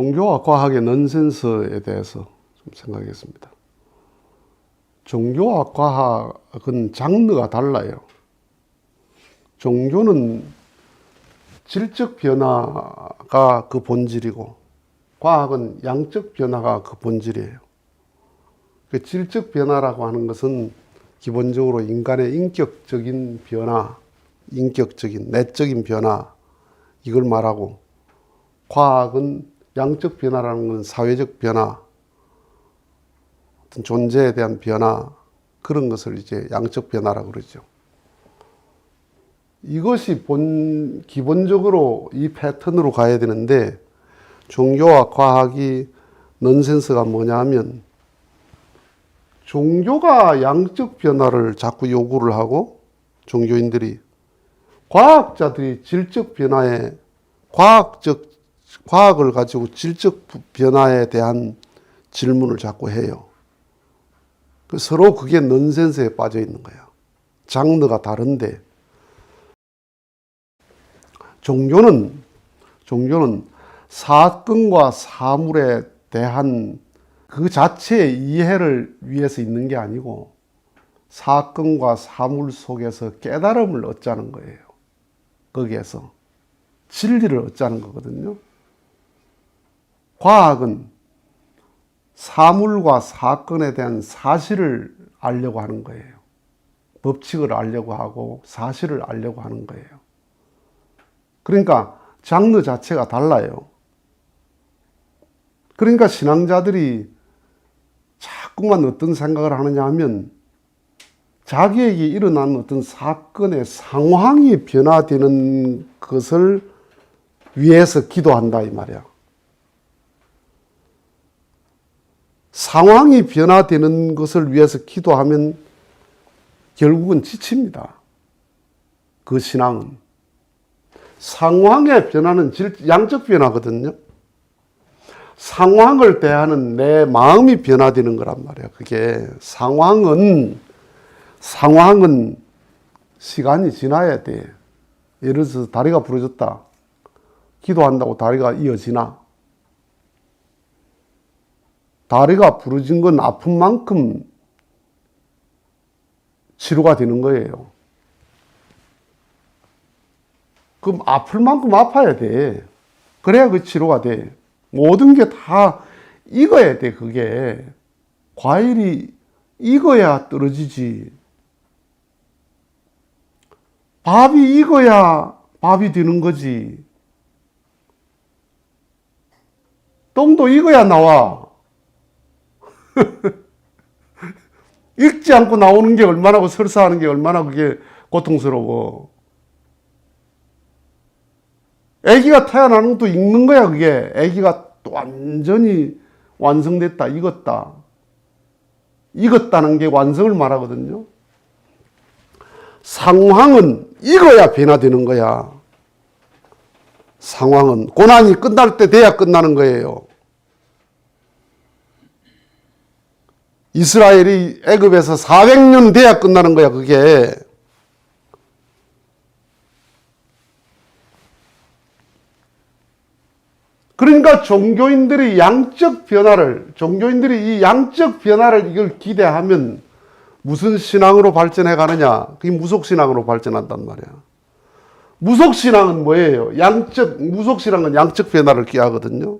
종교와 과학의 넌센스에 대해서 좀 생각하겠습니다. 종교와 과학은 장르가 달라요. 종교는 질적 변화가 그 본질이고 과학은 양적 변화가 그 본질이에요. 그 질적 변화라고 하는 것은 기본적으로 인간의 인격적인 변화, 인격적인 내적인 변화 이걸 말하고, 과학은 양적 변화라는 것은 사회적 변화, 어떤 존재에 대한 변화, 그런 것을 이제 양적 변화라고 그러죠. 이것이 기본적으로 이 패턴으로 가야 되는데, 종교와 과학이 넌센스가 뭐냐 하면, 종교가 양적 변화를 자꾸 요구를 하고, 종교인들이, 과학자들이 질적 변화에, 과학을 가지고 질적 변화에 대한 질문을 자꾸 해요. 서로 그게 넌센스에 빠져 있는 거예요. 장르가 다른데, 종교는 사건과 사물에 대한 그 자체의 이해를 위해서 있는 게 아니고 사건과 사물 속에서 깨달음을 얻자는 거예요. 거기에서 진리를 얻자는 거거든요. 과학은 사물과 사건에 대한 사실을 알려고 하는 거예요. 법칙을 알려고 하고 사실을 알려고 하는 거예요. 그러니까 장르 자체가 달라요. 그러니까 신앙자들이 자꾸만 어떤 생각을 하느냐 하면, 자기에게 일어난 어떤 사건의 상황이 변화되는 것을 위해서 기도한다 이 말이야. 상황이 변화되는 것을 위해서 기도하면 결국은 지칩니다. 그 신앙은. 상황의 변화는 양적 변화거든요. 상황을 대하는 내 마음이 변화되는 거란 말이야. 그게 상황은 시간이 지나야 돼. 예를 들어서 다리가 부러졌다. 기도한다고 다리가 이어지나? 다리가 부러진 건 아픈 만큼 치료가 되는 거예요. 그럼 아플 만큼 아파야 돼. 그래야 그 치료가 돼. 모든 게 다 익어야 돼, 그게. 과일이 익어야 떨어지지. 밥이 익어야 밥이 되는 거지. 똥도 익어야 나와. 익지 않고 나오는 게 얼마나, 설사하는 게 얼마나 그게 고통스러워. 아기가 태어나는 것도 익는 거야, 그게. 아기가 완전히 완성됐다, 익었다. 익었다는 게 완성을 말하거든요. 상황은 익어야 변화되는 거야. 상황은 고난이 끝날 때 돼야 끝나는 거예요. 이스라엘이 애굽에서 400년 돼야 끝나는 거야, 그게. 그러니까 종교인들이 이 양적 변화를 이걸 기대하면 무슨 신앙으로 발전해 가느냐? 그게 무속신앙으로 발전한단 말이야. 무속신앙은 뭐예요? 무속신앙은 양적 변화를 기하거든요.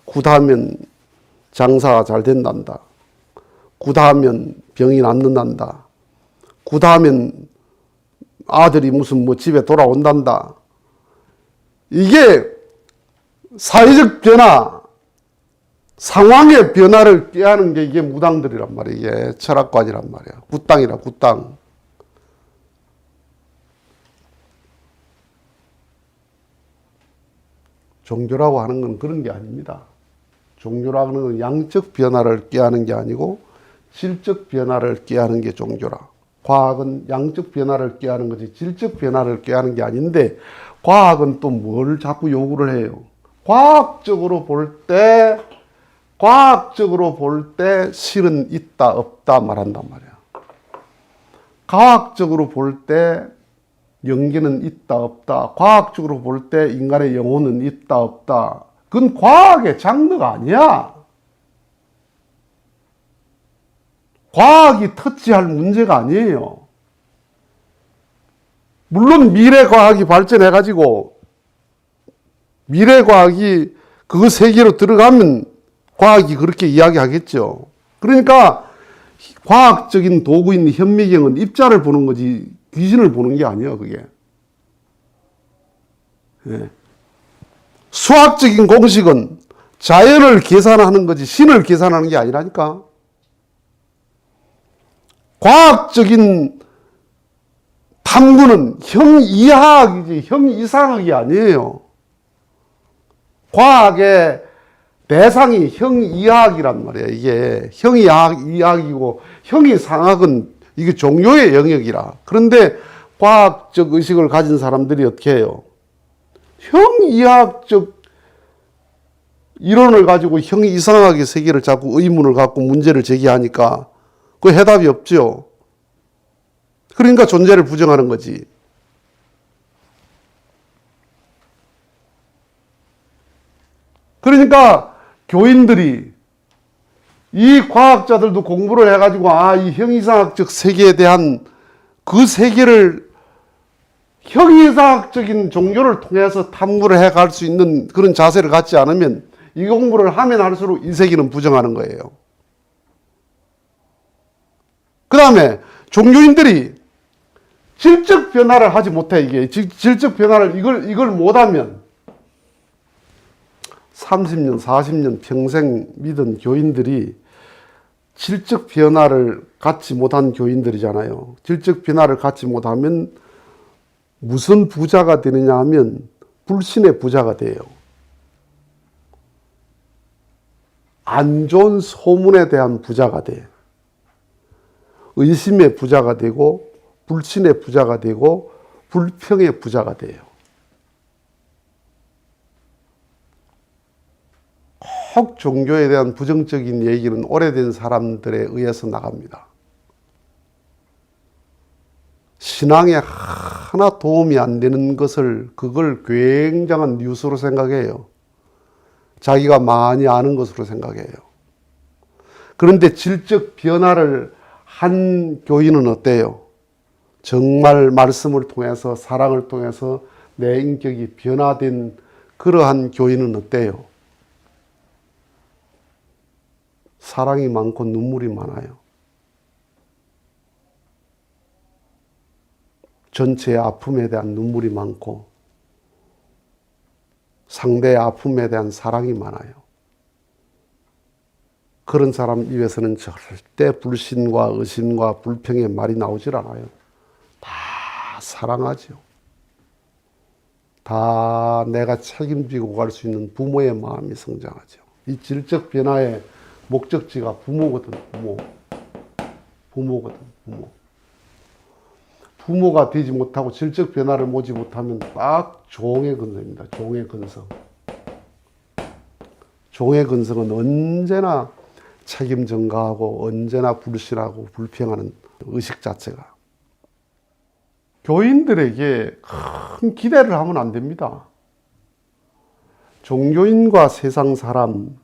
구다하면 장사가 잘 된단다. 구다하면 병이 낫는단다. 구다하면 아들이 무슨 집에 돌아온단다. 이게 사회적 변화, 상황의 변화를 꾀하는 게 이게 무당들이란 말이에요. 이게 철학관이란 말이야. 굿당이라, 굿당. 종교라고 하는 건 그런 게 아닙니다. 종교라고 하는 건 양적 변화를 꾀하는 게 아니고 질적 변화를 꾀하는 게 종교라. 과학은 양적 변화를 꾀하는 거지 질적 변화를 꾀하는 게 아닌데, 과학은 또 뭘 자꾸 요구를 해요? 과학적으로 볼 때 실은 있다 없다 말한단 말이야. 과학적으로 볼 때 영계는 있다 없다. 과학적으로 볼 때 인간의 영혼은 있다 없다. 그건 과학의 장르가 아니야. 과학이 터치할 문제가 아니에요. 물론 미래과학이 발전해가지고 미래과학이 그 세계로 들어가면 과학이 그렇게 이야기하겠죠. 그러니까 과학적인 도구인 현미경은 입자를 보는 거지 귀신을 보는 게 아니에요, 그게. 예. 수학적인 공식은 자연을 계산하는 거지 신을 계산하는 게 아니라니까. 과학적인 탐구는 형이하학이지 형이상학이 아니에요. 과학의 대상이 형이하학이란 말이에요. 이게 형이하학이고 형이상학은 이게 종교의 영역이라. 그런데 과학적 의식을 가진 사람들이 어떻게 해요? 형이하학적 이론을 가지고 형이상학의 세계를 자꾸 의문을 갖고 문제를 제기하니까 그 해답이 없죠. 그러니까 존재를 부정하는 거지. 그러니까 교인들이 이 과학자들도 공부를 해가지고 이 형이상학적 세계에 대한 그 세계를 형이상학적인 종교를 통해서 탐구를 해갈 수 있는 그런 자세를 갖지 않으면 이 공부를 하면 할수록 이 세계는 부정하는 거예요. 그 다음에 종교인들이 질적 변화를 하지 못해. 이게 질적 변화를 이걸 못하면 30년, 40년 평생 믿은 교인들이 질적 변화를 갖지 못한 교인들이잖아요. 질적 변화를 갖지 못하면 무슨 부자가 되느냐 하면 불신의 부자가 돼요. 안 좋은 소문에 대한 부자가 돼. 의심의 부자가 되고 불신의 부자가 되고 불평의 부자가 돼요. 꼭 종교에 대한 부정적인 얘기는 오래된 사람들에 의해서 나갑니다. 신앙에 하나 도움이 안 되는 것을 그걸 굉장한 뉴스로 생각해요. 자기가 많이 아는 것으로 생각해요. 그런데 질적 변화를 한 교인은 어때요? 정말 말씀을 통해서 사랑을 통해서 내 인격이 변화된 그러한 교인은 어때요? 사랑이 많고 눈물이 많아요. 전체의 아픔에 대한 눈물이 많고 상대의 아픔에 대한 사랑이 많아요. 그런 사람 입에서는 절대 불신과 의심과 불평의 말이 나오질 않아요. 다 사랑하죠. 다 내가 책임지고 갈 수 있는 부모의 마음이 성장하죠. 이 질적 변화의 목적지가 부모거든, 부모. 부모거든, 부모. 부모가 되지 못하고 질적 변화를 모지 못하면 딱 종의 근성입니다. 종의 근성. 종의 근성은 언제나 책임 전가하고 언제나 불신하고 불평하는 의식 자체가. 교인들에게 큰 기대를 하면 안 됩니다. 종교인과 세상 사람,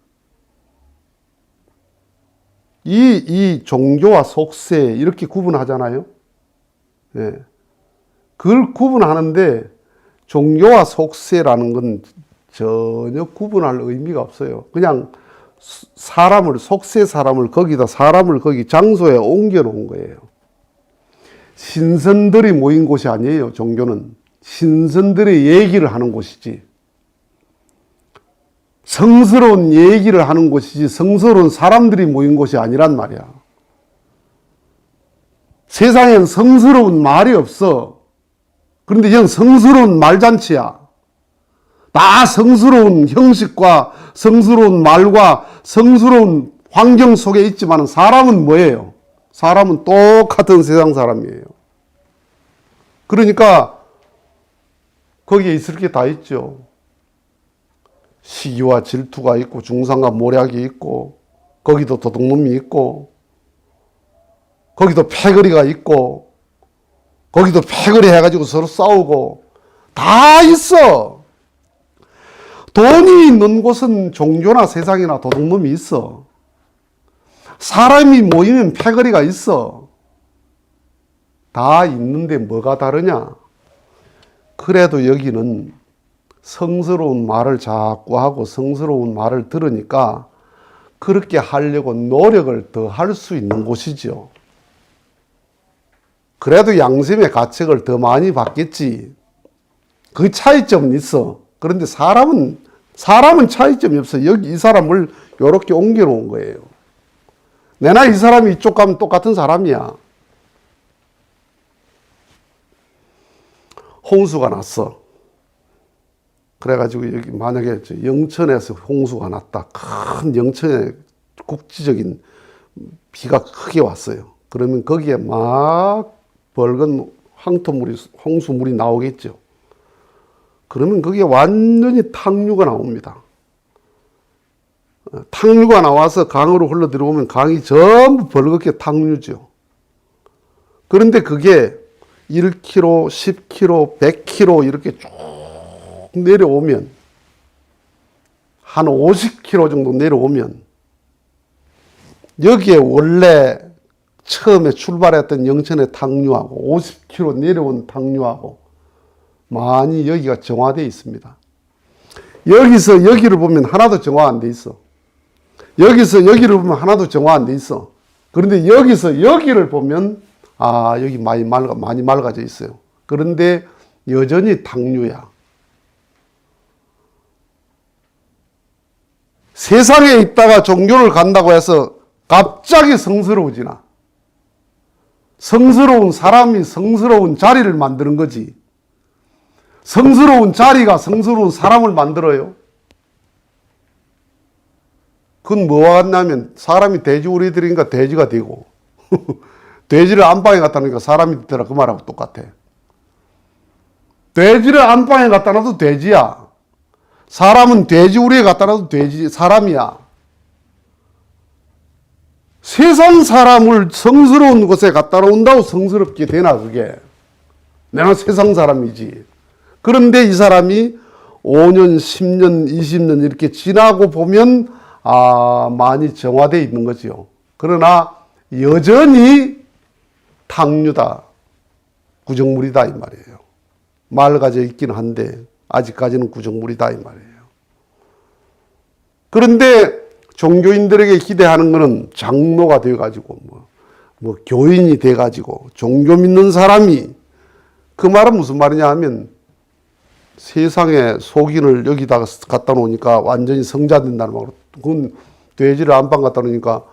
이 종교와 속세 이렇게 구분하잖아요. 예. 그걸 구분하는데 종교와 속세라는 건 전혀 구분할 의미가 없어요. 그냥 속세 사람을 거기다 사람을 거기 장소에 옮겨 놓은 거예요. 신선들이 모인 곳이 아니에요. 종교는 신선들의 얘기를 하는 곳이지 성스러운 얘기를 하는 곳이지 성스러운 사람들이 모인 곳이 아니란 말이야. 세상엔 성스러운 말이 없어. 그런데 이건 성스러운 말잔치야. 다 성스러운 형식과 성스러운 말과 성스러운 환경 속에 있지만 사람은 뭐예요? 사람은 똑같은 세상 사람이에요. 그러니까 거기에 있을 게 다 있죠. 시기와 질투가 있고 중상과 모략이 있고 거기도 도둑놈이 있고 거기도 패거리가 있고 거기도 패거리 해가지고 서로 싸우고 다 있어. 돈이 있는 곳은 종교나 세상이나 도둑놈이 있어. 사람이 모이면 패거리가 있어. 다 있는데 뭐가 다르냐? 그래도 여기는 성스러운 말을 자꾸 하고 성스러운 말을 들으니까 그렇게 하려고 노력을 더 할 수 있는 곳이죠. 그래도 양심의 가책을 더 많이 받겠지. 그 차이점은 있어. 그런데 사람은 차이점이 없어. 여기 이 사람을 이렇게 옮겨 놓은 거예요. 내나 이 사람이 이쪽 가면 똑같은 사람이야. 홍수가 났어. 그래가지고 여기 만약에 영천에서 홍수가 났다. 큰 영천에 국지적인 비가 크게 왔어요. 그러면 거기에 막 붉은 황토물이, 홍수물이 나오겠죠. 그러면 거기에 완전히 탕류가 나옵니다. 탕류가 나와서 강으로 흘러 들어오면 강이 전부 벌겋게 탕류죠. 그런데 그게 1km, 10km, 100km 이렇게 쭉 내려오면 한 50km 정도 내려오면 여기에 원래 처음에 출발했던 영천의 탕류하고 50km 내려온 탕류하고 많이 여기가 정화되어 있습니다. 여기서 여기를 보면 하나도 정화 안 돼 있어. 여기서 여기를 보면 하나도 정화 안 돼 있어. 그런데 여기서 여기를 보면 여기 많이 맑아져 있어요. 그런데 여전히 탕류야. 세상에 있다가 종교를 간다고 해서 갑자기 성스러워지나? 성스러운 사람이 성스러운 자리를 만드는 거지. 성스러운 자리가 성스러운 사람을 만들어요. 그건 뭐와 같냐면 사람이 돼지우리들이니까 돼지가 되고 돼지를 안방에 갖다 놓으니까 사람이 되더라 그 말하고 똑같아. 돼지를 안방에 갖다 놔도 돼지야. 사람은 돼지우리에 갖다 놔도 돼지 사람이야. 세상 사람을 성스러운 곳에 갖다 놓는다고 성스럽게 되나 그게. 내가 세상 사람이지. 그런데 이 사람이 5년, 10년, 20년 이렇게 지나고 보면 많이 정화되어 있는 거죠. 그러나 여전히 탕류다, 구정물이다 이 말이에요. 맑아져 있긴 한데 아직까지는 구정물이다 이 말이에요. 그런데 종교인들에게 기대하는 것은 장로가 되어가지고 뭐 교인이 돼가지고 종교 믿는 사람이, 그 말은 무슨 말이냐 하면 세상에 속인을 여기다가 갖다 놓으니까 완전히 성자 된다는 말로, 그건 돼지를 안방 갖다 놓으니까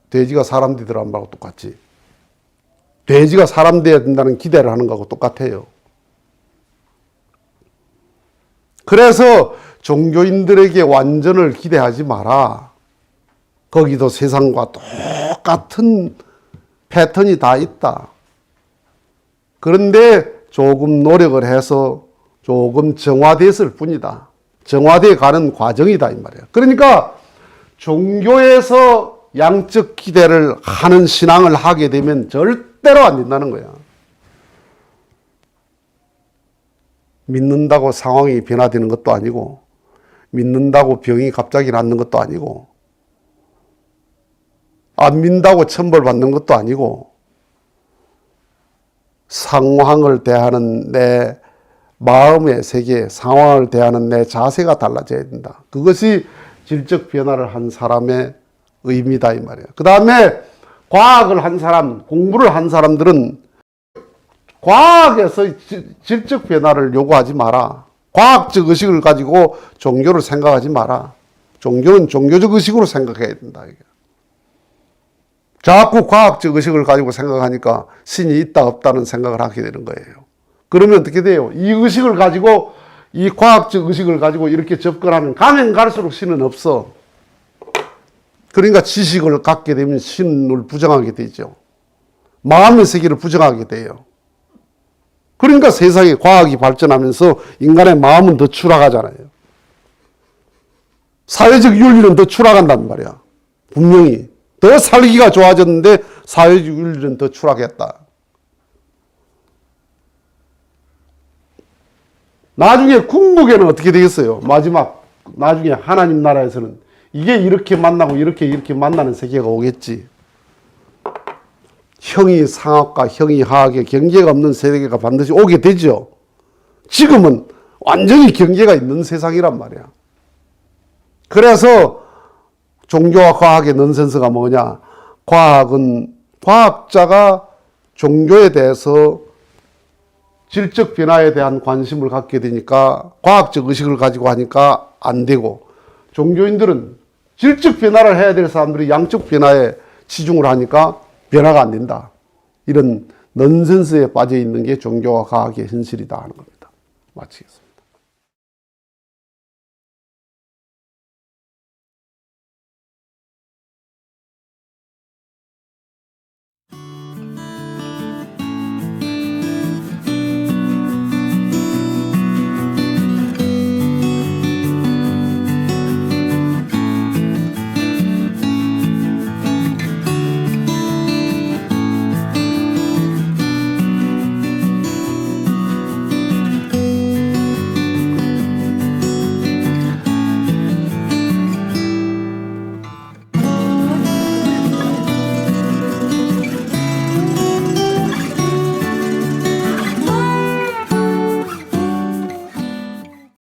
돼지가 사람 되더라는 말하고 똑같지. 돼지가 사람 돼야 된다는 기대를 하는 거하고 똑같아요. 그래서 종교인들에게 완전을 기대하지 마라. 거기도 세상과 똑같은 패턴이 다 있다. 그런데 조금 노력을 해서 조금 정화됐을 뿐이다. 정화되어 가는 과정이다 이 말이에요. 그러니까 종교에서 양적 기대를 하는 신앙을 하게 되면 절대로 안 된다는 거야. 믿는다고 상황이 변화되는 것도 아니고, 믿는다고 병이 갑자기 낫는 것도 아니고, 안 믿는다고 천벌받는 것도 아니고, 상황을 대하는 내 마음의 세계, 상황을 대하는 내 자세가 달라져야 된다. 그것이 질적 변화를 한 사람의 의미다 이 말이에요. 그 다음에 과학을 한 사람, 공부를 한 사람들은 과학에서 질적 변화를 요구하지 마라. 과학적 의식을 가지고 종교를 생각하지 마라. 종교는 종교적 의식으로 생각해야 된다. 이게. 자꾸 과학적 의식을 가지고 생각하니까 신이 있다 없다는 생각을 하게 되는 거예요. 그러면 어떻게 돼요? 이 의식을 가지고, 이 과학적 의식을 가지고 이렇게 접근하면 가면 갈수록 신은 없어. 그러니까 지식을 갖게 되면 신을 부정하게 되죠. 마음의 세계를 부정하게 돼요. 그러니까 세상에 과학이 발전하면서 인간의 마음은 더 추락하잖아요. 사회적 윤리는 더 추락한단 말이야. 분명히. 더 살기가 좋아졌는데 사회적 윤리는 더 추락했다. 나중에 궁극에는 어떻게 되겠어요? 마지막 나중에 하나님 나라에서는 이게 이렇게 만나고 이렇게 만나는 세계가 오겠지. 형이 상학과 형이 하학의 경계가 없는 세계가 반드시 오게 되죠. 지금은 완전히 경계가 있는 세상이란 말이야. 그래서 종교와 과학의 넌센스가 뭐냐? 과학은 과학자가 종교에 대해서 질적 변화에 대한 관심을 갖게 되니까 과학적 의식을 가지고 하니까 안 되고, 종교인들은 질적 변화를 해야 될 사람들이 양적 변화에 치중을 하니까 변화가 안 된다. 이런 넌센스에 빠져 있는 게 종교와 과학의 현실이다 하는 겁니다. 마치겠습니다.